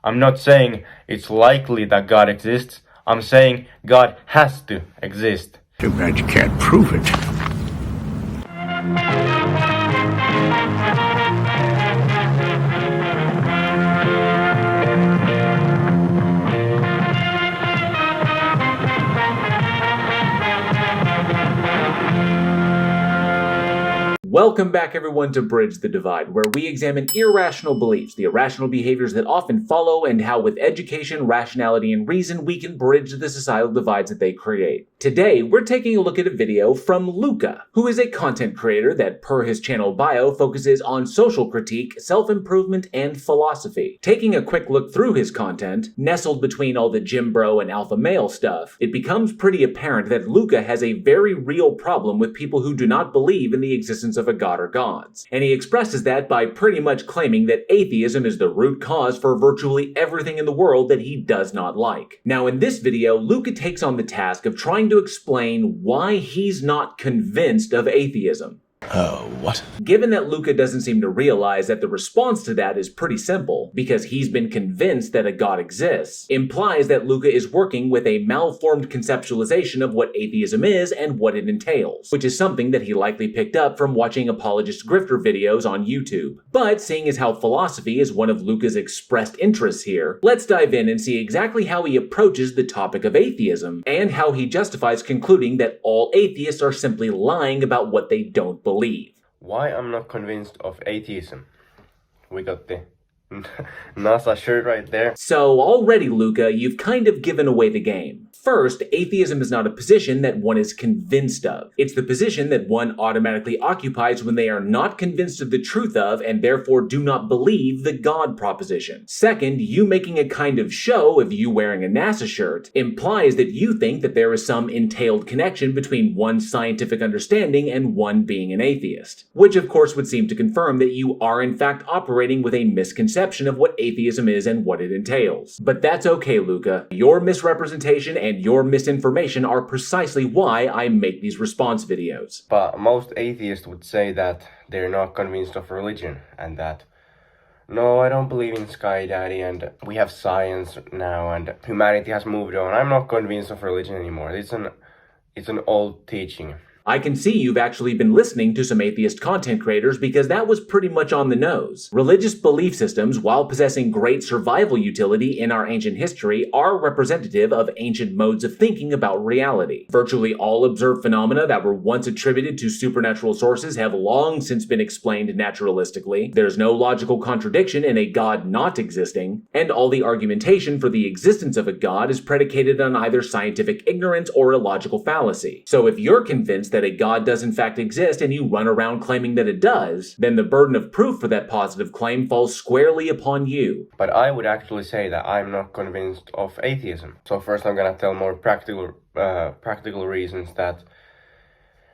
I'm not saying it's likely that God exists. I'm saying God has to exist. Too bad you can't prove it. Welcome back everyone to Bridge the Divide, where we examine irrational beliefs, the irrational behaviors that often follow, and how with education, rationality, and reason we can bridge the societal divides that they create. Today, we're taking a look at a video from Luca, who is a content creator that, per his channel bio, focuses on social critique, self-improvement, and philosophy. Taking a quick look through his content, nestled between all the Gymbro and alpha male stuff, it becomes pretty apparent that Luca has a very real problem with people who do not believe in the existence of a god or gods. And he expresses that by pretty much claiming that atheism is the root cause for virtually everything in the world that he does not like. Now in this video, Luca takes on the task of trying to explain why he's not convinced of atheism. What? Given that Luca doesn't seem to realize that the response to that is pretty simple, because he's been convinced that a god exists, implies that Luca is working with a malformed conceptualization of what atheism is and what it entails, which is something that he likely picked up from watching apologist grifter videos on YouTube. But seeing as how philosophy is one of Luca's expressed interests here, let's dive in and see exactly how he approaches the topic of atheism, and how he justifies concluding that all atheists are simply lying about what they don't believe. Why I'm not convinced of atheism? We got the NASA shirt right there. So already, Luca, you've kind of given away the game. First, atheism is not a position that one is convinced of. It's the position that one automatically occupies when they are not convinced of the truth of and therefore do not believe the God proposition. Second, you making a kind of show of you wearing a NASA shirt implies that you think that there is some entailed connection between one's scientific understanding and one being an atheist, which of course would seem to confirm that you are in fact operating with a misconception of what atheism is and what it entails. But that's okay, Luca. Your misrepresentation and your misinformation are precisely why I make these response videos. But most atheists would say that they're not convinced of religion, and that, no, I don't believe in Sky Daddy, and we have science now, and humanity has moved on. I'm not convinced of religion anymore. It's an old teaching. I can see you've actually been listening to some atheist content creators because that was pretty much on the nose. Religious belief systems, while possessing great survival utility in our ancient history, are representative of ancient modes of thinking about reality. Virtually all observed phenomena that were once attributed to supernatural sources have long since been explained naturalistically. There's no logical contradiction in a god not existing, and all the argumentation for the existence of a god is predicated on either scientific ignorance or illogical fallacy. So if you're convinced that a god does in fact exist and you run around claiming that it does, then the burden of proof for that positive claim falls squarely upon you. But I would actually say that I'm not convinced of atheism. So first I'm gonna tell more practical reasons that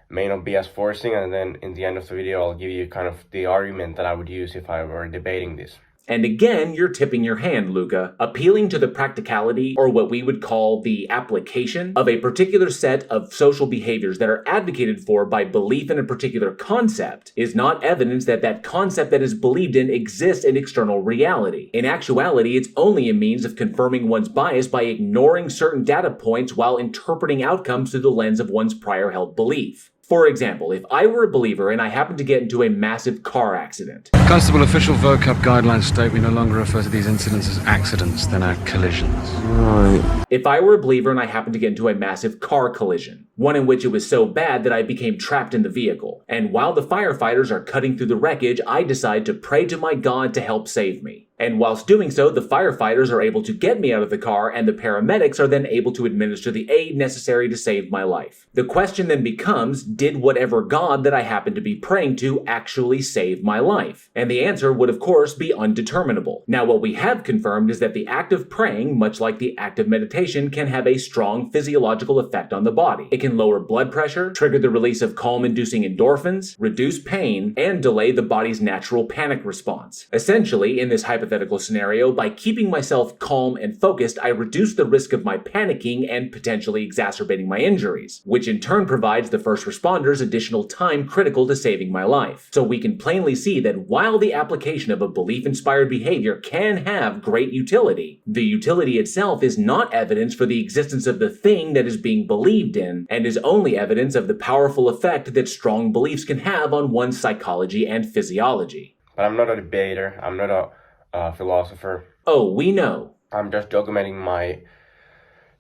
may not be as forcing, and then in the end of the video I'll give you kind of the argument that I would use if I were debating this. And again, you're tipping your hand, Luca. Appealing to the practicality, or what we would call the application, of a particular set of social behaviors that are advocated for by belief in a particular concept is not evidence that that concept that is believed in exists in external reality. In actuality, it's only a means of confirming one's bias by ignoring certain data points while interpreting outcomes through the lens of one's prior held belief. For example, if I were a believer and I happened to get into a massive car accident. Constable, official vocab guidelines state we no longer refer to these incidents as accidents, they're now collisions. Right. If I were a believer and I happened to get into a massive car collision, one in which it was so bad that I became trapped in the vehicle, and while the firefighters are cutting through the wreckage, I decide to pray to my God to help save me. And whilst doing so, the firefighters are able to get me out of the car, and the paramedics are then able to administer the aid necessary to save my life. The question then becomes, did whatever God that I happened to be praying to actually save my life? And the answer would of course be undeterminable. Now what we have confirmed is that the act of praying, much like the act of meditation, can have a strong physiological effect on the body. It can lower blood pressure, trigger the release of calm-inducing endorphins, reduce pain, and delay the body's natural panic response. Essentially, in this hypothetical scenario, by keeping myself calm and focused, I reduce the risk of my panicking and potentially exacerbating my injuries, which in turn provides the first responders additional time critical to saving my life. So we can plainly see that while while the application of a belief-inspired behavior can have great utility, the utility itself is not evidence for the existence of the thing that is being believed in, and is only evidence of the powerful effect that strong beliefs can have on one's psychology and physiology. But I'm not a debater, I'm not a philosopher. Oh, we know. I'm just documenting my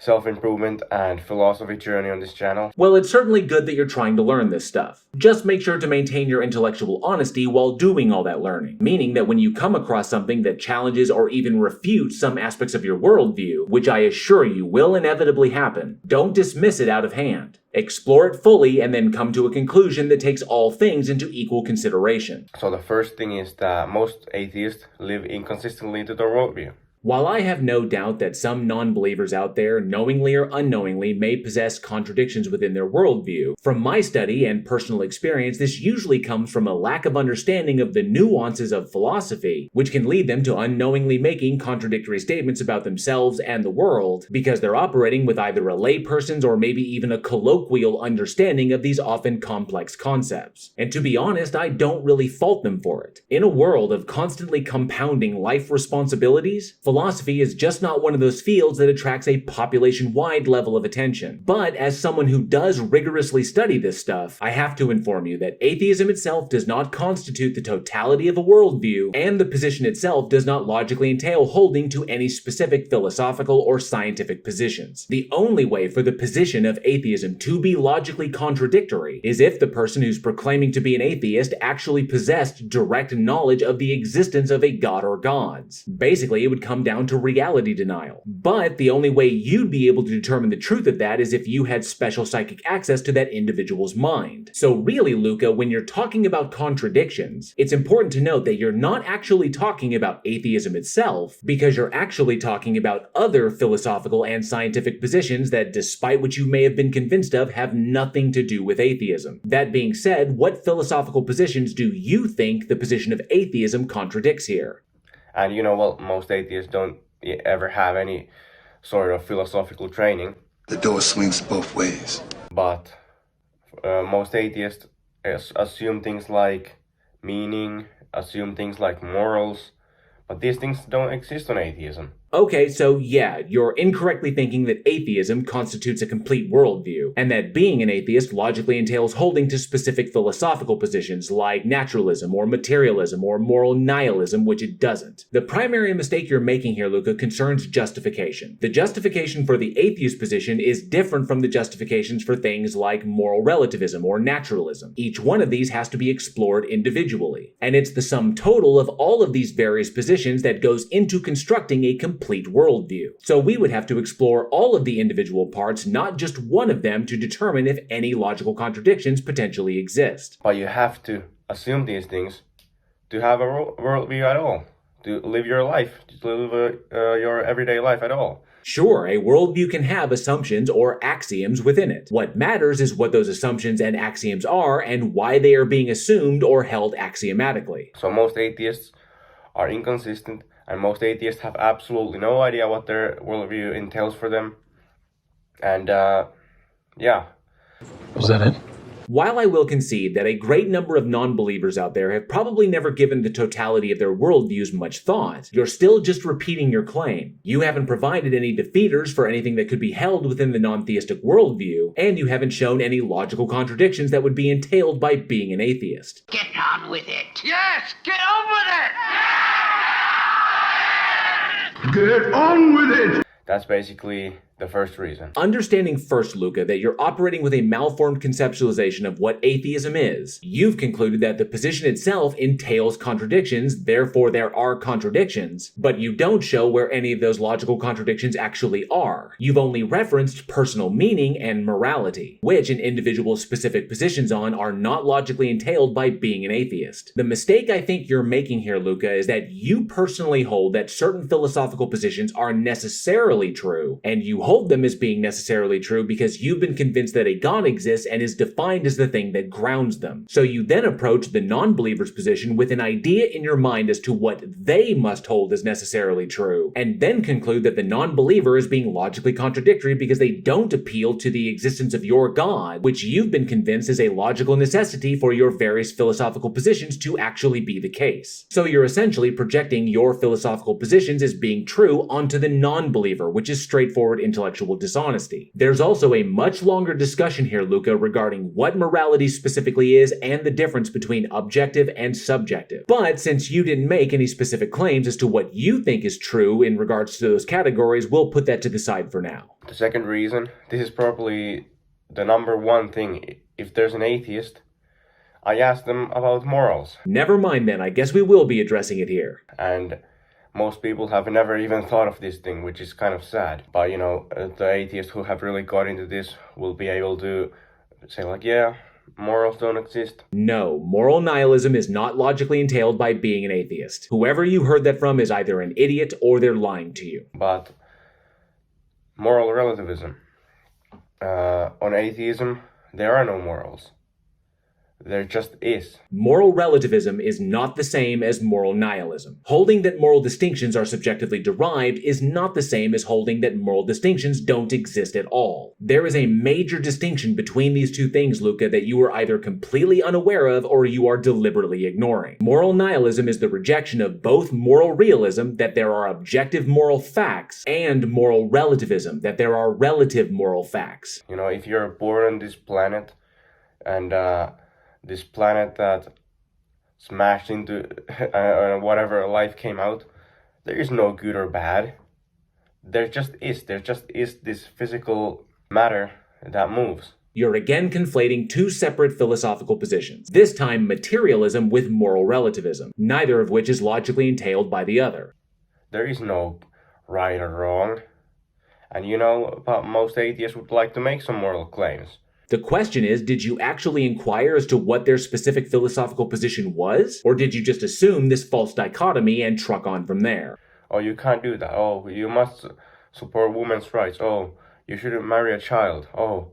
self-improvement and philosophy journey on this channel. Well, it's certainly good that you're trying to learn this stuff. Just make sure to maintain your intellectual honesty while doing all that learning, meaning that when you come across something that challenges or even refutes some aspects of your worldview, which I assure you will inevitably happen, don't dismiss it out of hand. Explore it fully and then come to a conclusion that takes all things into equal consideration. So the first thing is that most atheists live inconsistently to their worldview. While I have no doubt that some non-believers out there, knowingly or unknowingly, may possess contradictions within their worldview, from my study and personal experience, this usually comes from a lack of understanding of the nuances of philosophy, which can lead them to unknowingly making contradictory statements about themselves and the world, because they're operating with either a layperson's or maybe even a colloquial understanding of these often complex concepts. And to be honest, I don't really fault them for it. In a world of constantly compounding life responsibilities, philosophy is just not one of those fields that attracts a population-wide level of attention. But as someone who does rigorously study this stuff, I have to inform you that atheism itself does not constitute the totality of a worldview, and the position itself does not logically entail holding to any specific philosophical or scientific positions. The only way for the position of atheism to be logically contradictory is if the person who's proclaiming to be an atheist actually possessed direct knowledge of the existence of a god or gods. Basically, it would come down to reality denial. But the only way you'd be able to determine the truth of that is if you had special psychic access to that individual's mind. So really, Luca, when you're talking about contradictions, it's important to note that you're not actually talking about atheism itself, because you're actually talking about other philosophical and scientific positions that, despite what you may have been convinced of, have nothing to do with atheism. That being said, what philosophical positions do you think the position of atheism contradicts here? And well, most atheists don't ever have any sort of philosophical training. The door swings both ways. But most atheists assume things like meaning, assume things like morals, but these things don't exist on atheism. Okay, so yeah, you're incorrectly thinking that atheism constitutes a complete worldview, and that being an atheist logically entails holding to specific philosophical positions like naturalism or materialism or moral nihilism, which it doesn't. The primary mistake you're making here, Luca, concerns justification. The justification for the atheist position is different from the justifications for things like moral relativism or naturalism. Each one of these has to be explored individually, and it's the sum total of all of these various positions that goes into constructing a complete worldview. So we would have to explore all of the individual parts, not just one of them, to determine if any logical contradictions potentially exist. But you have to assume these things to have a worldview at all, to live your life, to live your everyday life at all. Sure, a worldview can have assumptions or axioms within it. What matters is what those assumptions and axioms are and why they are being assumed or held axiomatically. So most atheists are inconsistent, and most atheists have absolutely no idea what their worldview entails for them. And, yeah. Was that it? While I will concede that a great number of non-believers out there have probably never given the totality of their worldviews much thought, you're still just repeating your claim. You haven't provided any defeaters for anything that could be held within the non-theistic worldview, and you haven't shown any logical contradictions that would be entailed by being an atheist. Get on with it. Yes, get on with it. Get on with it! That's basically the first reason. Understanding first, Luca, that you're operating with a malformed conceptualization of what atheism is, you've concluded that the position itself entails contradictions, therefore there are contradictions, but you don't show where any of those logical contradictions actually are. You've only referenced personal meaning and morality, which an individual's specific positions on are not logically entailed by being an atheist. The mistake I think you're making here, Luca, is that you personally hold that certain philosophical positions are necessarily true, and you hold them as being necessarily true because you've been convinced that a God exists and is defined as the thing that grounds them. So you then approach the non-believer's position with an idea in your mind as to what they must hold as necessarily true, and then conclude that the non-believer is being logically contradictory because they don't appeal to the existence of your God, which you've been convinced is a logical necessity for your various philosophical positions to actually be the case. So you're essentially projecting your philosophical positions as being true onto the non-believer, which is straightforward intellectual dishonesty. There's also a much longer discussion here, Luca, regarding what morality specifically is and the difference between objective and subjective. But since you didn't make any specific claims as to what you think is true in regards to those categories, we'll put that to the side for now. The second reason, this is probably the number one thing. If there's an atheist, I ask them about morals. Never mind then, I guess we will be addressing it here. And most people have never even thought of this thing, which is kind of sad. But the atheists who have really got into this will be able to say like, yeah, morals don't exist. No, moral nihilism is not logically entailed by being an atheist. Whoever you heard that from is either an idiot or they're lying to you. But moral relativism. On atheism, there are no morals. There just is. Moral relativism is not the same as moral nihilism. Holding that moral distinctions are subjectively derived is not the same as holding that moral distinctions don't exist at all. There is a major distinction between these two things, Luca, that you are either completely unaware of or you are deliberately ignoring. Moral nihilism is the rejection of both moral realism, that there are objective moral facts, and moral relativism, that there are relative moral facts. If you're born on this planet and this planet that smashed into whatever life came out, there is no good or bad. There just is this physical matter that moves. You're again conflating two separate philosophical positions, this time materialism with moral relativism, neither of which is logically entailed by the other. There is no right or wrong. And but most atheists would like to make some moral claims. The question is, did you actually inquire as to what their specific philosophical position was? Or did you just assume this false dichotomy and truck on from there? Oh, you can't do that. Oh, you must support women's rights. Oh, you shouldn't marry a child. Oh,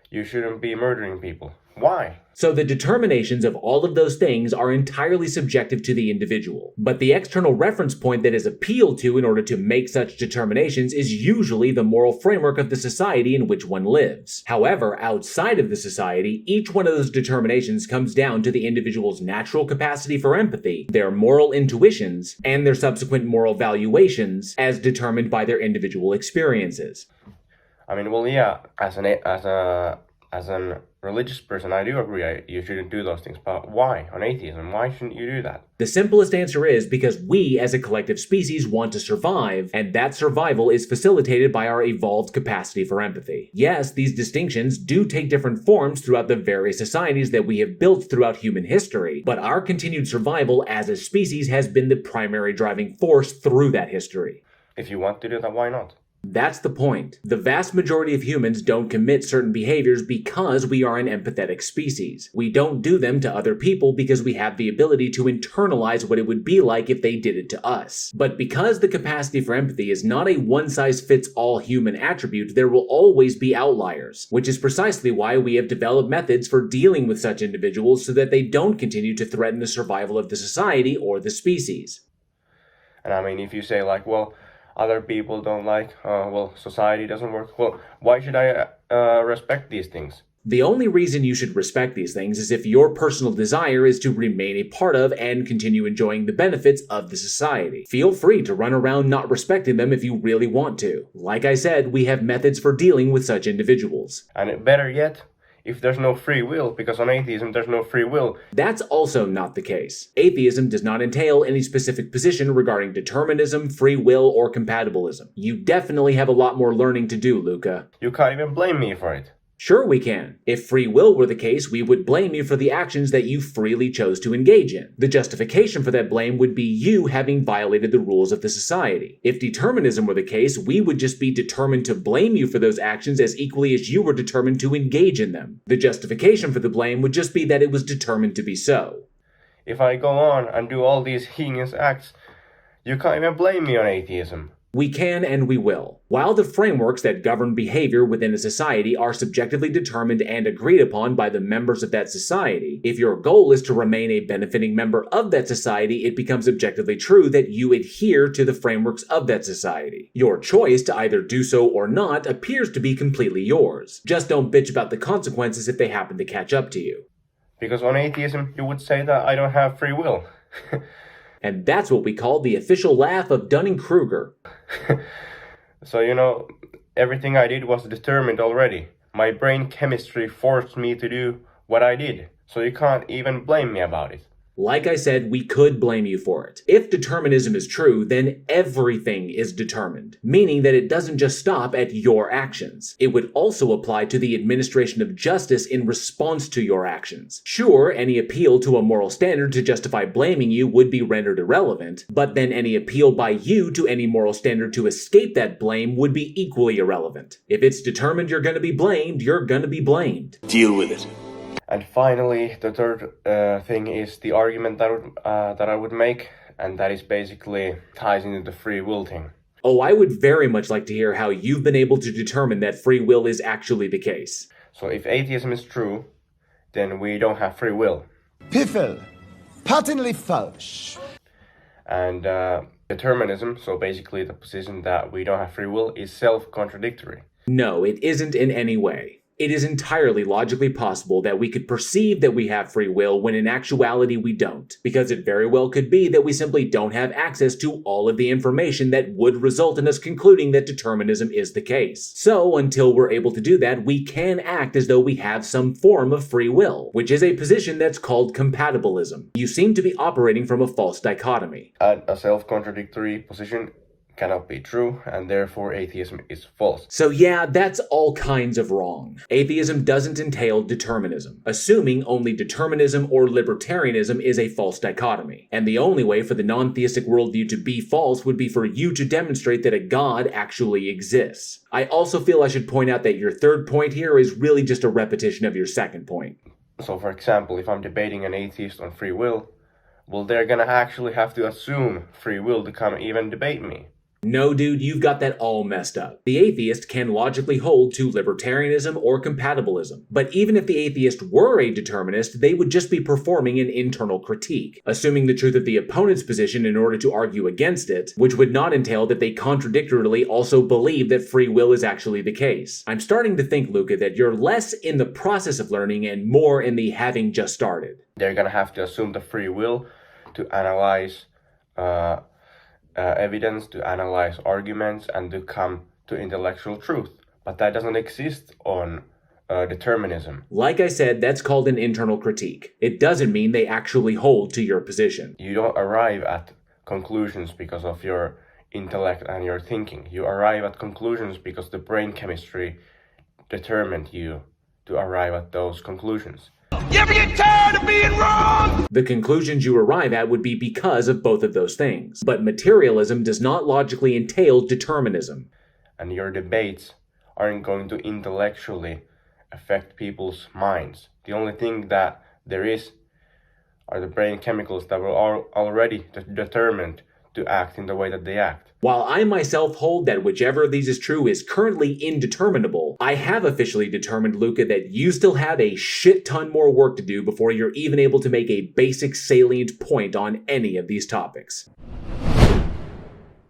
you shouldn't be murdering people. Why? So the determinations of all of those things are entirely subjective to the individual. But the external reference point that is appealed to in order to make such determinations is usually the moral framework of the society in which one lives. However, outside of the society, each one of those determinations comes down to the individual's natural capacity for empathy, their moral intuitions, and their subsequent moral valuations as determined by their individual experiences. Well, yeah, as an religious person, I do agree you shouldn't do those things, but why? On atheism, why shouldn't you do that? The simplest answer is because we, as a collective species, want to survive, and that survival is facilitated by our evolved capacity for empathy. Yes, these distinctions do take different forms throughout the various societies that we have built throughout human history, but our continued survival as a species has been the primary driving force through that history. If you want to do that, why not? That's the point. The vast majority of humans don't commit certain behaviors because we are an empathetic species. We don't do them to other people because we have the ability to internalize what it would be like if they did it to us. But because the capacity for empathy is not a one-size-fits-all human attribute, there will always be outliers, which is precisely why we have developed methods for dealing with such individuals so that they don't continue to threaten the survival of the society or the species. And if you say other people don't society doesn't work. Well, why should I respect these things? The only reason you should respect these things is if your personal desire is to remain a part of and continue enjoying the benefits of the society. Feel free to run around not respecting them if you really want to. Like I said, we have methods for dealing with such individuals. And better yet, if there's no free will, because on atheism there's no free will. That's also not the case. Atheism does not entail any specific position regarding determinism, free will, or compatibilism. You definitely have a lot more learning to do, Luca. You can't even blame me for it. Sure we can. If free will were the case, we would blame you for the actions that you freely chose to engage in. The justification for that blame would be you having violated the rules of the society. If determinism were the case, we would just be determined to blame you for those actions as equally as you were determined to engage in them. The justification for the blame would just be that it was determined to be so. If I go on and do all these heinous acts, you can't even blame me on atheism. We can and we will. While the frameworks that govern behavior within a society are subjectively determined and agreed upon by the members of that society, if your goal is to remain a benefiting member of that society, it becomes objectively true that you adhere to the frameworks of that society. Your choice to either do so or not appears to be completely yours. Just don't bitch about the consequences if they happen to catch up to you. Because on atheism, you would say that I don't have free will. And that's what we call the official laugh of Dunning-Kruger. So, everything I did was determined already. My brain chemistry forced me to do what I did. So you can't even blame me about it. Like I said, we could blame you for it. If determinism is true, then everything is determined, meaning that it doesn't just stop at your actions. It would also apply to the administration of justice in response to your actions. Sure, any appeal to a moral standard to justify blaming you would be rendered irrelevant, but then any appeal by you to any moral standard to escape that blame would be equally irrelevant. If it's determined you're going to be blamed, you're going to be blamed. Deal with it. And finally, the third thing is the argument that I would make, and that is basically ties into the free will thing. Oh, I would very much like to hear how you've been able to determine that free will is actually the case. So if atheism is true, then we don't have free will. Piffle. Patently false. And determinism, so basically the position that we don't have free will, is self-contradictory. No, it isn't in any way. It is entirely logically possible that we could perceive that we have free will when in actuality we don't, because it very well could be that we simply don't have access to all of the information that would result in us concluding that determinism is the case. So, until we're able to do that, we can act as though we have some form of free will, which is a position that's called compatibilism. You seem to be operating from a false dichotomy. A self-contradictory position cannot be true, and therefore atheism is false. So yeah, that's all kinds of wrong. Atheism doesn't entail determinism. Assuming only determinism or libertarianism is a false dichotomy. And the only way for the non-theistic worldview to be false would be for you to demonstrate that a god actually exists. I also feel I should point out that your third point here is really just a repetition of your second point. So for example, if I'm debating an atheist on free will, well, they're gonna actually have to assume free will to come even debate me. No, dude, you've got that all messed up. The atheist can logically hold to libertarianism or compatibilism. But even if the atheist were a determinist, they would just be performing an internal critique, assuming the truth of the opponent's position in order to argue against it, which would not entail that they contradictorily also believe that free will is actually the case. I'm starting to think, Luca, that you're less in the process of learning and more in the having just started. They're gonna have to assume the free will to analyze evidence, to analyze arguments, and to come to intellectual truth. But that doesn't exist on determinism. Like I said, that's called an internal critique. It doesn't mean they actually hold to your position. You don't arrive at conclusions because of your intellect and your thinking. You arrive at conclusions because the brain chemistry determined you to arrive at those conclusions. You ever get tired of being wrong? The conclusions you arrive at would be because of both of those things. But materialism does not logically entail determinism. And your debates aren't going to intellectually affect people's minds. The only thing that there is are the brain chemicals that were already determined to act in the way that they act. While I myself hold that whichever of these is true is currently indeterminable, I have officially determined, Luca, that you still have a shit ton more work to do before you're even able to make a basic salient point on any of these topics.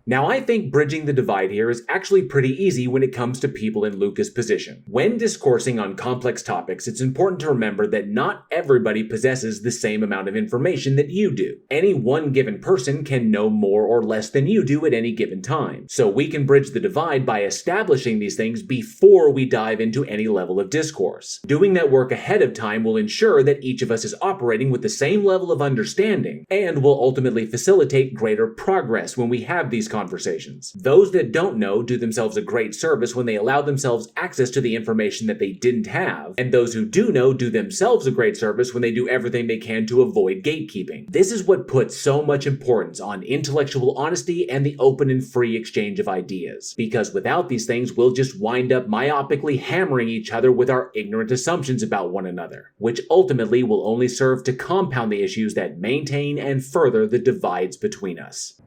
Now, I think bridging the divide here is actually pretty easy when it comes to people in Luca's position. When discoursing on complex topics, it's important to remember that not everybody possesses the same amount of information that you do. Any one given person can know more or less than you do at any given time. So we can bridge the divide by establishing these things before we dive into any level of discourse. Doing that work ahead of time will ensure that each of us is operating with the same level of understanding and will ultimately facilitate greater progress when we have these conversations. Those that don't know do themselves a great service when they allow themselves access to the information that they didn't have, and those who do know do themselves a great service when they do everything they can to avoid gatekeeping. This is what puts so much importance on intellectual honesty and the open and free exchange of ideas, because without these things we'll just wind up myopically hammering each other with our ignorant assumptions about one another, which ultimately will only serve to compound the issues that maintain and further the divides between us.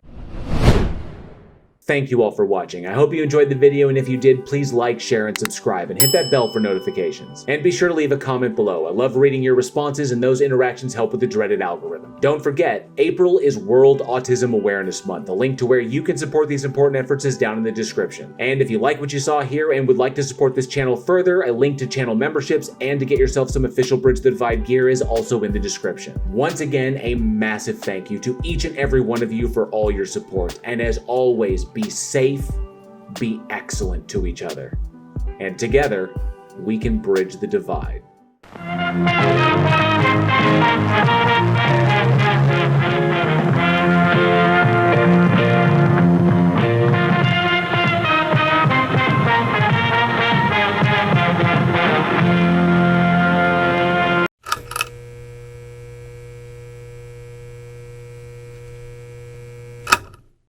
Thank you all for watching. I hope you enjoyed the video, and if you did, please like, share, and subscribe, and hit that bell for notifications. And be sure to leave a comment below. I love reading your responses, and those interactions help with the dreaded algorithm. Don't forget, April is World Autism Awareness Month. A link to where you can support these important efforts is down in the description. And if you like what you saw here and would like to support this channel further, a link to channel memberships and to get yourself some official Bridge the Divide gear is also in the description. Once again, a massive thank you to each and every one of you for all your support. And as always, be safe, be excellent to each other, and together we can bridge the divide.